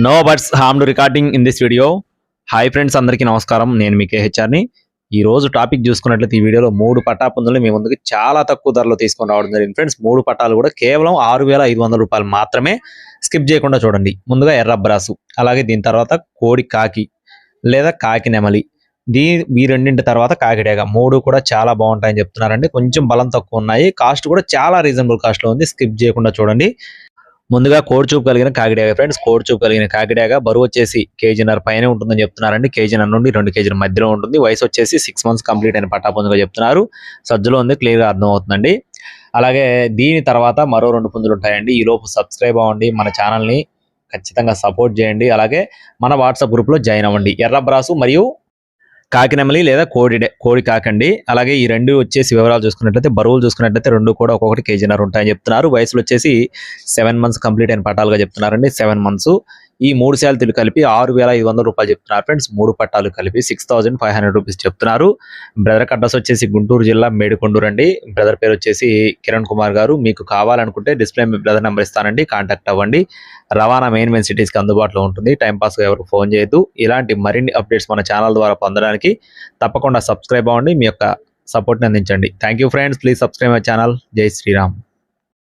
No buts harmed recording in this video. Hi friends, అందరికీ నమస్కారం. నేను మీ కేహెచ్ఆర్ని. ఈ రోజు టాపిక్ చూసుకున్నట్లయితే ఈ వీడియోలో 3 పట్టా పుంజులు మీ ముందుకు చాలా తక్కువ ధరలో తీసుకొని రావడం జరిగింది ఫ్రెండ్స్. 3 పట్టాలు కూడా కేవలం 6,500 రూపాయలు మాత్రమే. స్కిప్ చేయకుండా చూడండి. ముందుగా ఎర్రబ్రాసు, అలాగే దీని తర్వాత కోడి కాకి లేదా కాకి నెమలి, ఈ రెండింటి తర్వాత కాకిడేగ. 3 కూడా చాలా బాగుంటాయని చెప్తున్నారండి. కొంచెం బలం తక్కువ ఉన్నాయి, కాస్ట్ కూడా చాలా రీజనబుల్ కాస్ట్ లో ఉంది. స్కిప్ చేయకుండా చూడండి. ముందుగా కోడి చూపు కలిగిన కాకిడేగ ఫ్రెండ్స్. కోడి చూపు కలిగిన కాకిడేగ బరువు వచ్చేసి 1.5 kg పైనే ఉంటుందని చెప్తున్నారండి. 1.5 kg నుండి 2 kg మధ్యలో ఉంటుంది. వయసు వచ్చేసి 6 months కంప్లీట్ అయిన పట్టాపుంజుగా చెప్తున్నారు. సజ్జలో ఉంది, క్లియర్ గా అర్థం అవుతుందండి. అలాగే దీని తర్వాత మరో 2 పుంజులు ఉంటాయండి. ఈ లోపు సబ్స్క్రైబ్ అవ్వండి, మన ఛానల్ ని ఖచ్చితంగా సపోర్ట్ చేయండి. అలాగే మన వాట్సాప్ గ్రూప్ లో జాయిన్ అవ్వండి. ఎర్రబ్రాసు మరియు కాకినెమలి లేదా కోడి కాకండి. అలాగే ఈ రెండు వచ్చేసి వివరాలు చూసుకున్నట్లయితే, బరువులు చూసుకున్నట్లయితే రెండు కూడా ఒక్కొక్కటి 1.5 kg ఉంటాయని చెప్తున్నారు. వయసులు వచ్చేసి 7 months కంప్లీట్ అయిన పట్టాలుగా చెప్తున్నారండి. 7 months. ఈ 3 శాలతీలు కలిపి 6,500 రూపాయలు చెప్తున్నారు ఫ్రెండ్స్. 3 పట్టాలు కలిపి 6,500 రూపీస్ చెప్తున్నారు. బ్రదర్ అడ్రస్ వచ్చేసి గుంటూరు జిల్లా మేడికొండూరు అండి. బ్రదర్ పేరు వచ్చేసి కిరణ్ కుమార్ గారు. మీకు కావాలనుకుంటే డిస్ప్లే మీ బ్రదర్ నెంబర్ ఇస్తానండి, కాంటాక్ట్ అవ్వండి. రవాణా మెయిన్ సిటీస్కి అందుబాటులో ఉంటుంది. టైంపాస్గా ఎవరికి ఫోన్ చేయొద్దు. ఇలాంటి మరిన్ని అప్డేట్స్ మన ఛానల్ ద్వారా పొందడానికి తప్పకుండా సబ్స్క్రైబ్ అవ్వండి. మీ యొక్క సపోర్ట్ని అందించండి. Thank you friends. Please subscribe my channel. జై శ్రీరామ్.